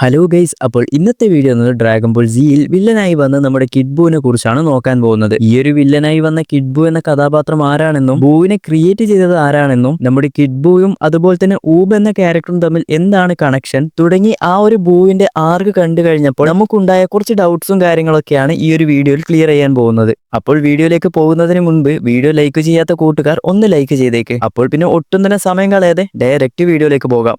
Hello guys, അപ്പോൾ ഇന്നത്തെ video എന്നത് ഡ്രാഗൺ ബോൾ സിയിൽ വില്ലനായി വന്ന നമ്മുടെ കിഡ് ബൂവിനെ കുറിച്ചാണ് നോക്കാൻ പോകുന്നത്. ഈ ഒരു വില്ലനായി വന്ന കിഡ് ബൂ എന്ന കഥാപാത്രം ആരാണെന്നും ബൂവിനെ ക്രിയേറ്റ് ചെയ്തത് ആരാണെന്നും നമ്മുടെ കിഡ് ബൂയും അതുപോലെ തന്നെ ഊബ് എന്ന ക്യാരക്ടറും തമ്മിൽ എന്താണ് കണക്ഷൻ തുടങ്ങി ആ ഒരു ബൂവിന്റെ ആർക്ക് കണ്ടു കഴിഞ്ഞപ്പോൾ നമുക്കുണ്ടായ കുറച്ച് ഡൗട്ട്സും കാര്യങ്ങളൊക്കെയാണ് ഈ ഒരു വീഡിയോയിൽ ക്ലിയർ ചെയ്യാൻ പോകുന്നത്. അപ്പോൾ വീഡിയോയിലേക്ക് പോകുന്നതിന് മുൻപ് വീഡിയോ ലൈക്ക് ചെയ്യാത്ത കൂട്ടുകാർ ഒന്ന് ലൈക്ക് ചെയ്തേക്ക്. അപ്പോൾ പിന്നെ ഒട്ടും തന്നെ സമയം കളയാതെ ഡയറക്റ്റ് വീഡിയോയിലേക്ക് പോകാം.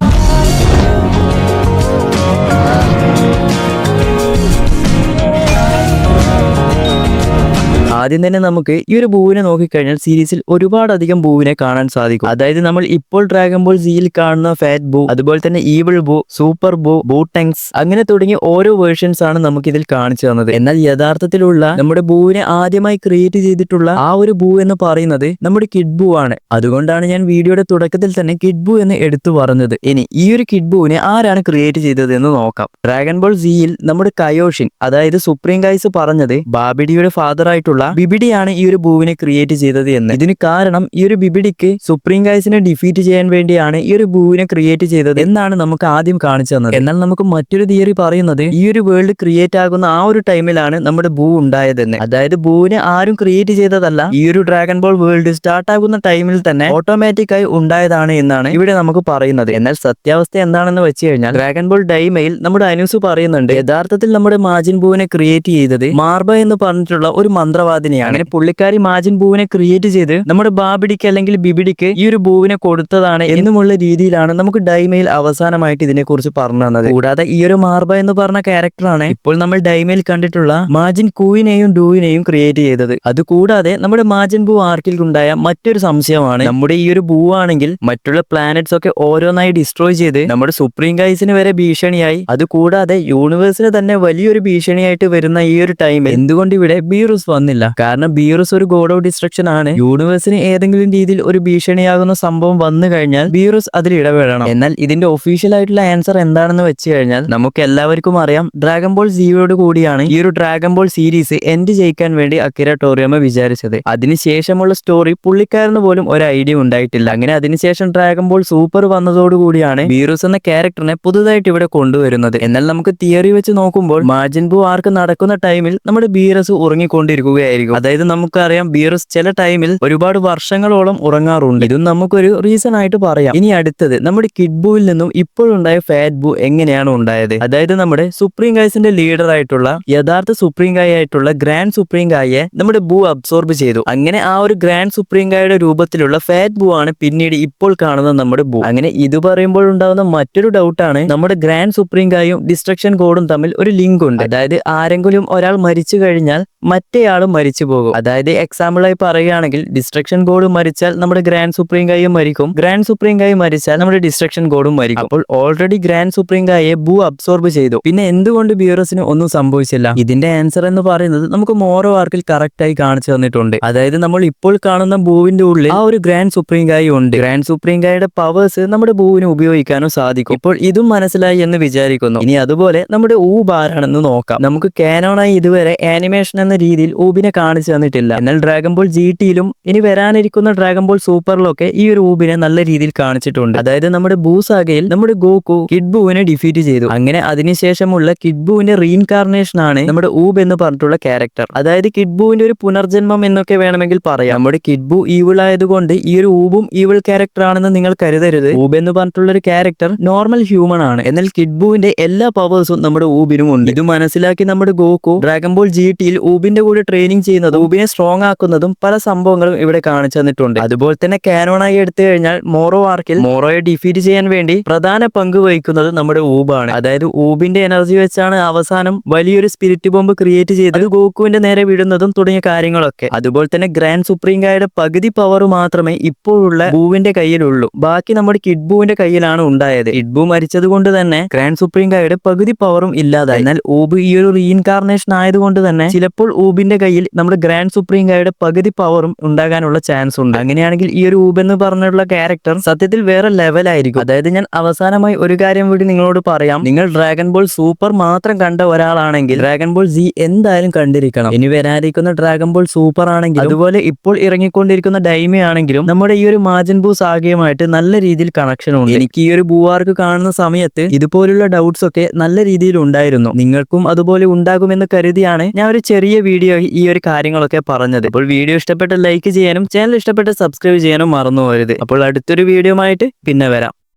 ആദ്യം തന്നെ നമുക്ക് ഈ ഒരു ബൂവിനെ നോക്കിക്കഴിഞ്ഞാൽ സീരീസിൽ ഒരുപാടധികം ബൂവിനെ കാണാൻ സാധിക്കും. അതായത് നമ്മൾ ഇപ്പോൾ ഡ്രാഗൺ ബോൾ സിയിൽ കാണുന്ന ഫാറ്റ് ബൂ, അതുപോലെ തന്നെ ഈവിൾ ബൂ, സൂപ്പർ ബൂ, ബൂട്ടങ്സ് അങ്ങനെ തുടങ്ങിയ ഓരോ വേർഷൻസ് ആണ് നമുക്ക് ഇതിൽ കാണിച്ചു തന്നത്. എന്നാൽ യഥാർത്ഥത്തിലുള്ള നമ്മുടെ ബൂവിനെ ആദ്യമായി ക്രിയേറ്റ് ചെയ്തിട്ടുള്ള ആ ഒരു ബൂ എന്ന് പറയുന്നത് നമ്മുടെ കിഡ് ബൂ ആണ്. അതുകൊണ്ടാണ് ഞാൻ വീഡിയോയുടെ തുടക്കത്തിൽ തന്നെ കിഡ് ബൂ എന്ന് എടുത്തു പറഞ്ഞത്. ഇനി ഈ ഒരു കിഡ് ബൂവിനെ ആരാണ് ക്രിയേറ്റ് ചെയ്തത് എന്ന് നോക്കാം. ഡ്രാഗൺ ബോൾ സിയിൽ നമ്മുടെ കയോഷിൻ അതായത് സുപ്രീം ഗൈസ് പറഞ്ഞത് ബാബിഡിയുടെ ഫാദർ ആയിട്ടുള്ള ബിബിഡിയാണ് ഈ ഒരു ബൂവിനെ ക്രിയേറ്റ് ചെയ്തത് എന്ന്. ഇതിന് കാരണം ഈ ഒരു ബിബിഡിക്ക് സുപ്രീം ഗൈസിനെ ഡിഫീറ്റ് ചെയ്യാൻ വേണ്ടിയാണ് ഈ ഒരു ബൂവിനെ ക്രിയേറ്റ് ചെയ്തത് എന്നാണ് നമുക്ക് ആദ്യം കാണിച്ചു തന്നത്. എന്നാൽ നമുക്ക് മറ്റൊരു തിയറി പറയുന്നത് ഈ ഒരു വേൾഡ് ക്രിയേറ്റ് ആകുന്ന ആ ഒരു ടൈമിലാണ് നമ്മുടെ ബൂ ഉണ്ടായതെന്ന്. അതായത് ബൂവിനെ ആരും ക്രിയേറ്റ് ചെയ്തതല്ല, ഈ ഒരു ഡ്രാഗൺ ബോൾ വേൾഡ് സ്റ്റാർട്ട് ആകുന്ന ടൈമിൽ തന്നെ ഓട്ടോമാറ്റിക് ആയി ഉണ്ടായതാണ് എന്നാണ് ഇവിടെ നമുക്ക് പറയുന്നത്. എന്നാൽ സത്യാവസ്ഥ എന്താണെന്ന് വെച്ച് കഴിഞ്ഞാൽ ഡ്രാഗൺ ബോൾ ഡൈമയിൽ നമ്മുടെ അനൂസ് പറയുന്നുണ്ട് യഥാർത്ഥത്തിൽ നമ്മുടെ മാജിൻ ബൂവിനെ ക്രിയേറ്റ് ചെയ്തത് മാർബ എന്ന് പറഞ്ഞിട്ടുള്ള ഒരു മന്ത്രവാദിനെയാണ്. അങ്ങനെ പുള്ളിക്കാരി മാജിൻ ബൂവിനെ ക്രിയേറ്റ് ചെയ്ത് നമ്മുടെ ബാബിഡിക്ക് അല്ലെങ്കിൽ ബിബിഡിക്ക് ഈ ഒരു ബൂവിനെ കൊടുത്തതാണ് എന്നുമുള്ള രീതിയിലാണ് നമുക്ക് ഡൈമയിൽ അവസാനമായിട്ട് ഇതിനെക്കുറിച്ച് പറഞ്ഞു തന്നത്. കൂടാതെ ഈ ഒരു മാർബ എന്ന് പറഞ്ഞ ക്യാരക്ടറാണ് ഇപ്പോൾ നമ്മൾ ഡൈമയിൽ കണ്ടിട്ടുള്ള മാജിൻ കൂവിനെയും ഡൂവിനെയും ക്രിയേറ്റ് ചെയ്തത്. അതുകൂടാതെ നമ്മുടെ മാജിൻ ബൂ ആർക്കിൽ ഉണ്ടായ മറ്റൊരു സംശയമാണ് നമ്മുടെ ഈ ഒരു ബൂ ആണെങ്കിൽ മറ്റുള്ള പ്ലാനറ്റ്സ് ഒക്കെ ഓരോന്നായി ഡിസ്ട്രോയ് ചെയ്ത് നമ്മുടെ സുപ്രീം ഗൈസിന് വരെ ഭീഷണിയായി, അതുകൂടാതെ യൂണിവേഴ്സിന് തന്നെ വലിയൊരു ഭീഷണിയായിട്ട് വരുന്ന ഈ ഒരു ടൈമിൽ എന്തുകൊണ്ട് ഇവിടെ ബീറുസ് വന്നില്ല? കാരണം ബീറുസ് ഒരു ഗോഡ് ഓഫ് ഡിസ്ട്രക്ഷൻ ആണ്. യൂണിവേഴ്സിന് ഏതെങ്കിലും രീതിയിൽ ഒരു ഭീഷണിയാകുന്ന സംഭവം വന്നു കഴിഞ്ഞാൽ ബീറുസ് അതിൽ ഇടപെടണം. എന്നാൽ ഇതിന്റെ ഒഫീഷ്യൽ ആയിട്ടുള്ള ആൻസർ എന്താണെന്ന് വെച്ച് കഴിഞ്ഞാൽ നമുക്ക് എല്ലാവർക്കും അറിയാം ഡ്രാഗൺ ബോൾ സിയോട് കൂടിയാണ് ഈ ഒരു ഡ്രാഗൺ ബോൾ സീരീസ് എൻഡ് ചെയ്യിക്കാൻ വേണ്ടി അക്കിര ടോറിയാമ വിചാരിച്ചത്. അതിനുശേഷമുള്ള സ്റ്റോറി പുള്ളിക്കാരന് പോലും ഒരു ഐഡിയ ഉണ്ടായിട്ടില്ല. അങ്ങനെ അതിനുശേഷം ഡ്രാഗൺ ബോൾ സൂപ്പർ വന്നതോടുകൂടിയാണ് ബീറുസ് എന്ന ക്യാരക്ടറിനെ പുതുതായിട്ട് ഇവിടെ കൊണ്ടുവരുന്നത്. എന്നാൽ നമുക്ക് തിയറി വെച്ച് നോക്കുമ്പോൾ മാജിൻ ബൂ ആർക്ക് നടക്കുന്ന ടൈമിൽ നമ്മുടെ ബീറസ് ഉറങ്ങിക്കൊണ്ടിരിക്കുകയായിരിക്കും. അതായത് നമുക്കറിയാം ബീറസ് ചില ടൈമിൽ ഒരുപാട് വർഷങ്ങളോളം ഉറങ്ങാറുണ്ട്. ഇതും നമുക്കൊരു റീസൺ ആയിട്ട് പറയാം. ഇനി അടുത്തത് നമ്മുടെ കിഡ് ബൂവിൽ നിന്നും ഇപ്പോഴുണ്ടായ ഫാറ്റ് ബൂ എങ്ങനെയാണ് ഉണ്ടായത്? അതായത് നമ്മുടെ സുപ്രീം ഗൈസിന്റെ ലീഡർ ആയിട്ടുള്ള യഥാർത്ഥ സുപ്രീം ഗായ് ആയിട്ടുള്ള ഗ്രാൻഡ് സുപ്രീം ഗായെ നമ്മുടെ ബൂ അബ്സോർബ് ചെയ്തു. അങ്ങനെ ആ ഒരു ഗ്രാൻഡ് സുപ്രീം ഗായുടെ രൂപത്തിലുള്ള ഫാറ്റ് ബൂ ആണ് പിന്നീട് ഇപ്പോൾ കാണുന്ന നമ്മുടെ ബൂ. അങ്ങനെ ഇത് പറയുമ്പോൾ ഉണ്ടാകുന്ന മറ്റൊരു ഡൗട്ടാണ് നമ്മുടെ ഗ്രാൻഡ് സുപ്രീം ഗായും ഡിസ്ട്രക്ഷൻ ഗോഡും തമ്മിൽ ഒരു ലിങ്ക് ഉണ്ട്. അതായത് ആരെങ്കിലും ഒരാൾ മരിച്ചു കഴിഞ്ഞാൽ മറ്റേയാളും മരിച്ചു പോകും. അതായത് എക്സാമ്പിളായി പറയുകയാണെങ്കിൽ ഡിസ്ട്രക്ഷൻ ഗോഡ് മരിച്ചാൽ നമ്മുടെ ഗ്രാൻഡ് സുപ്രീം ഗായും മരിക്കും, ഗ്രാൻഡ് സുപ്രീം ഗായ് മരിച്ചാൽ നമ്മുടെ ഡിസ്ട്രക്ഷൻ ഗോഡും മരിക്കും. അപ്പോൾ ഓൾറെഡി ഗ്രാൻഡ് സുപ്രീം ഗായെ ബൂ അബ്സോർബ് ചെയ്തു. പിന്നെ എന്തുകൊണ്ട് ബീറസിന് ഒന്നും സംഭവിച്ചില്ല? ഇതിന്റെ ആൻസർ എന്ന് പറയുന്നത് നമുക്ക് മോറോ ആർക്കിൽ കറക്റ്റ് ആയി കാണിച്ചു തന്നിട്ടുണ്ട്. അതായത് നമ്മൾ ഇപ്പോൾ കാണുന്ന ബൂവിന്റെ ഉള്ളിൽ ആ ഒരു ഗ്രാൻഡ് സുപ്രീം ഗായ് ഉണ്ട്. ഗ്രാൻഡ് സുപ്രീം ഗായുടെ പവേഴ്സ് നമ്മുടെ ബൂവിന് ഉപയോഗിക്കാനും സാധിക്കും. ഇപ്പോൾ ഇതും മനസ്സിലായി എന്ന് വിചാരിക്കുന്നു. ഇനി അതുപോലെ നമ്മുടെ ഊബ് ആരാണെന്ന് നോക്കാം. നമുക്ക് കാനോണായി ഇതുവരെ ആനിമേഷൻ എന്ന രീതിയിൽ ഊബിനെ കാണിച്ചു തന്നിട്ടില്ല. എന്നാൽ ഡ്രാഗൺ ബോൾ ജിടിയിലും ഇനി വരാനിരിക്കുന്ന ഡ്രാഗൺ ബോൾ സൂപ്പറിലൊക്കെ ഈ ഒരു ഊബിനെ നല്ല രീതിയിൽ കാണിച്ചിട്ടുണ്ട്. അതായത് നമ്മുടെ ബൂ സാഗയിൽ നമ്മുടെ ഗോക്കു കിഡ് ബൂവിനെ ഡിഫീറ്റ് ചെയ്തു. അങ്ങനെ അതിനുശേഷമുള്ള കിഡ് ബൂവിന്റെ റീഇൻകാർണേഷൻ ആണ് നമ്മുടെ ഊബ് എന്ന് പറഞ്ഞിട്ടുള്ള ക്യാരക്ടർ. അതായത് കിഡ് ബൂവിന്റെ ഒരു പുനർജന്മം എന്നൊക്കെ വേണമെങ്കിൽ പറയാം. നമ്മുടെ കിഡ് ബൂ ഈവിൾ ആയതുകൊണ്ട് ഈ ഒരു ഊബും ഈവിൾ ക്യാരക്ടർ ആണെന്ന് നിങ്ങൾ കരുതരുത്. ഊബ് എന്ന് പറഞ്ഞിട്ടുള്ള ഒരു ക്യാരക്ടർ നോർമൽ ഹ്യൂമൻ ആണ്. എന്നാൽ കിഡ് ബൂവിന്റെ എല്ലാ പവേഴ്സും നമ്മുടെ ഊബിനും ഉണ്ട്. ഇത് മനസ്സിലാക്കി നമ്മുടെ ഗോക്കു ഡ്രാഗൺ ബോൾ ജിടിയിൽ ഊബിന്റെ കൂടെ ട്രെയിനിങ് ചെയ്യുന്നതും ഊബിനെ സ്ട്രോങ് ആക്കുന്നതും പല സംഭവങ്ങളും ഇവിടെ കാണിച്ചു തന്നിട്ടുണ്ട്. അതുപോലെ തന്നെ കാനോണായി എടുത്തു കഴിഞ്ഞാൽ മോറോ ആർക്കിൽ മോറോയെ ഡിഫീറ്റ് ചെയ്യാൻ വേണ്ടി പ്രധാന പങ്ക് വഹിക്കുന്നത് നമ്മുടെ ഊബാണ്. അതായത് ഊബിന്റെ എനർജി വെച്ചാണ് അവസാനം വലിയൊരു സ്പിരിറ്റ് ബോംബ് ക്രിയേറ്റ് ചെയ്ത് ഗോക്കുവിന്റെ നേരെ വിടുന്നതും തുടങ്ങിയ കാര്യങ്ങളൊക്കെ. അതുപോലെ തന്നെ ഗ്രാൻഡ് സുപ്രീം ഗായുടെ പകുതി പവർ മാത്രമേ ഇപ്പോഴുള്ള ബൂവിന്റെ കയ്യിലുള്ളൂ. ബാക്കി നമ്മുടെ കിഡ് ബൂവിന്റെ കയ്യിലാണ് ഉണ്ടായത്. കിഡ് ബൂ മരിച്ചത് കൊണ്ട് തന്നെ ഗ്രാൻഡ് സുപ്രീം ഗായുടെ പകുതി പവറും ഇല്ലാതായി. എന്നാൽ ഊബ് ഈ ഒരു റീഇൻകാർണേഷൻ ആയതുകൊണ്ട് തന്നെ ചിലപ്പോൾ ഊബിന്റെ കയ്യിൽ നമ്മുടെ ഗ്രാൻഡ് സുപ്രീം ഗായുടെ പകുതി പവറും ഉണ്ടാകാനുള്ള ചാൻസ് ഉണ്ട്. അങ്ങനെയാണെങ്കിൽ ഈ ഒരു ഊബ് എന്ന് പറഞ്ഞിട്ടുള്ള ക്യാരക്ടർ സത്യത്തിൽ വേറെ ലെവലായിരിക്കും. അതായത് ഞാൻ അവസാനമായി ഒരു കാര്യം കൂടി നിങ്ങളോട് പറയാം. നിങ്ങൾ ഡ്രാഗൺ ബോൾ സൂപ്പർ മാത്രം കണ്ട ഒരാളാണെങ്കിൽ ഡ്രാഗൺ ബോൾ സി എന്തായാലും കണ്ടിരിക്കണം. ഇനി വരാനിരിക്കുന്ന ഡ്രാഗൺ ബോൾ സൂപ്പർ ആണെങ്കിലും അതുപോലെ ഇപ്പോൾ ഇറങ്ങിക്കൊണ്ടിരിക്കുന്ന ഡൈമി ആണെങ്കിലും നമ്മുടെ ഈ ഒരു മാജിൻ ബൂ സാഗയുമായിട്ട് നല്ല രീതിയിൽ കണക്ഷൻ ഉണ്ട്. എനിക്ക് ഈ ഒരു ബൂ ആർക്ക് കാണുന്ന സമയത്ത് ഇതുപോലുള്ള ഡൗട്ട്സ് ഒക്കെ നല്ല രീതിയിൽ ഉണ്ടായിരുന്നു. നിങ്ങൾക്കും അതുപോലെ ഉണ്ടാകുമെന്ന് കരുതിയാണ് ഞാൻ ഒരു ചെറിയ വീഡിയോ ഈ ഒരു കാര്യങ്ങളൊക്കെ പറഞ്ഞത്. അപ്പോൾ വീഡിയോ ഇഷ്ടപ്പെട്ട ലൈക്ക് ചെയ്യാനും ചാനൽ ഇഷ്ടപ്പെട്ട സബ്സ്ക്രൈബ് ചെയ്യാനും മറന്നു പോകരുത്. അപ്പോൾ അടുത്തൊരു വീഡിയോ ആയിട്ട് പിന്നെ വരാം.